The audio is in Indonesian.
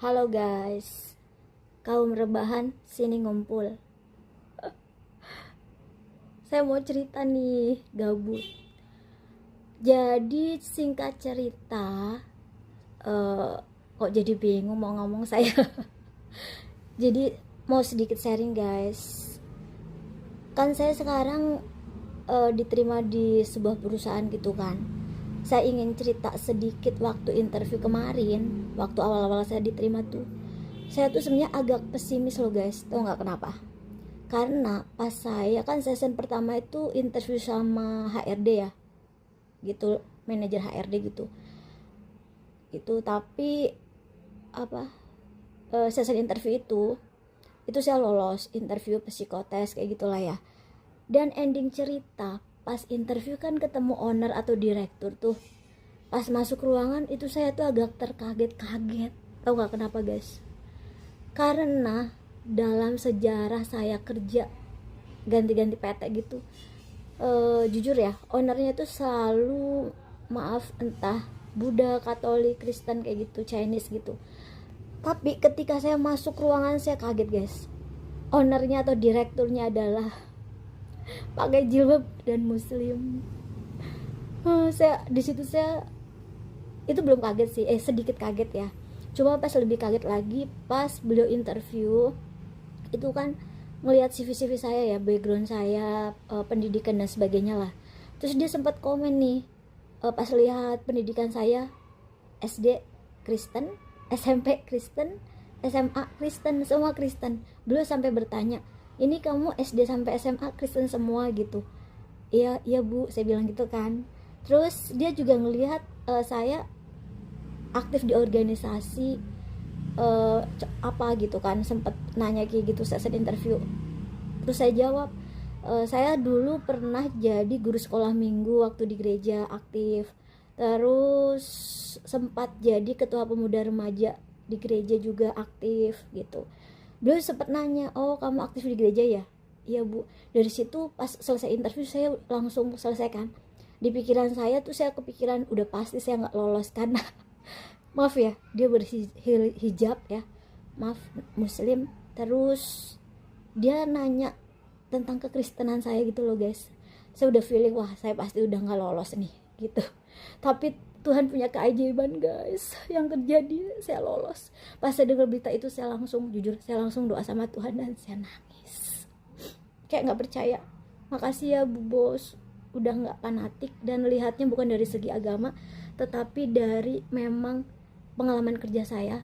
Halo guys, kaum rebahan sini ngumpul. Saya mau cerita nih, gabut. Jadi singkat cerita, kok jadi bingung mau ngomong saya. Jadi mau sedikit sharing guys. Kan saya sekarang diterima di sebuah perusahaan gitu kan. Saya ingin cerita sedikit waktu interview kemarin, waktu awal-awal saya diterima tuh. Saya tuh sebenarnya agak pesimis loh guys, tau nggak kenapa? Karena pas saya kan session pertama itu interview sama HRD ya, gitu, manajer HRD gitu. Tapi apa? Session interview itu saya lolos interview psikotes kayak gitulah ya. Dan ending cerita pas interview kan ketemu owner atau direktur tuh. Pas masuk ruangan itu saya tuh agak terkaget-kaget. Tahu nggak kenapa guys? Karena dalam sejarah saya kerja ganti-ganti PT gitu, jujur ya, ownernya tuh selalu, maaf, entah Buddha, Katolik, Kristen kayak gitu, Chinese gitu. Tapi ketika saya masuk ruangan saya kaget guys. Ownernya atau direkturnya adalah pakai jilbab dan muslim. Saya di situ, saya itu belum kaget sih, sedikit kaget ya. Cuma pas lebih kaget lagi pas beliau interview itu kan ngelihat CV saya ya, background saya, pendidikan dan sebagainya lah. Terus dia sempat komen nih, pas lihat pendidikan saya, SD Kristen, SMP Kristen, SMA Kristen, semua Kristen. Beliau sampai bertanya, ini kamu SD sampai SMA Kristen semua gitu? Iya iya bu, saya bilang gitu kan. Terus dia juga ngelihat saya aktif di organisasi apa gitu kan, sempet nanya kayak gitu session interview. Terus saya jawab, saya dulu pernah jadi guru sekolah minggu waktu di gereja, aktif. Terus sempat jadi ketua pemuda remaja di gereja juga, aktif gitu. Beliau sempat nanya, oh kamu aktif di gereja ya? Iya bu. Dari situ pas selesai interview saya langsung selesaikan. Di pikiran saya tuh saya kepikiran udah pasti saya nggak lolos karena maaf ya, dia berhijab ya, maaf, muslim. Terus dia nanya tentang kekristenan saya gitu loh guys. Saya udah feeling, wah saya pasti udah nggak lolos nih gitu. Tapi Tuhan punya keajaiban guys, yang terjadi saya lolos. Pas saya dengar berita itu saya langsung, jujur saya langsung doa sama Tuhan dan saya nangis kayak nggak percaya. Makasih ya Bu Bos, udah nggak fanatik dan lihatnya bukan dari segi agama, tetapi dari memang pengalaman kerja saya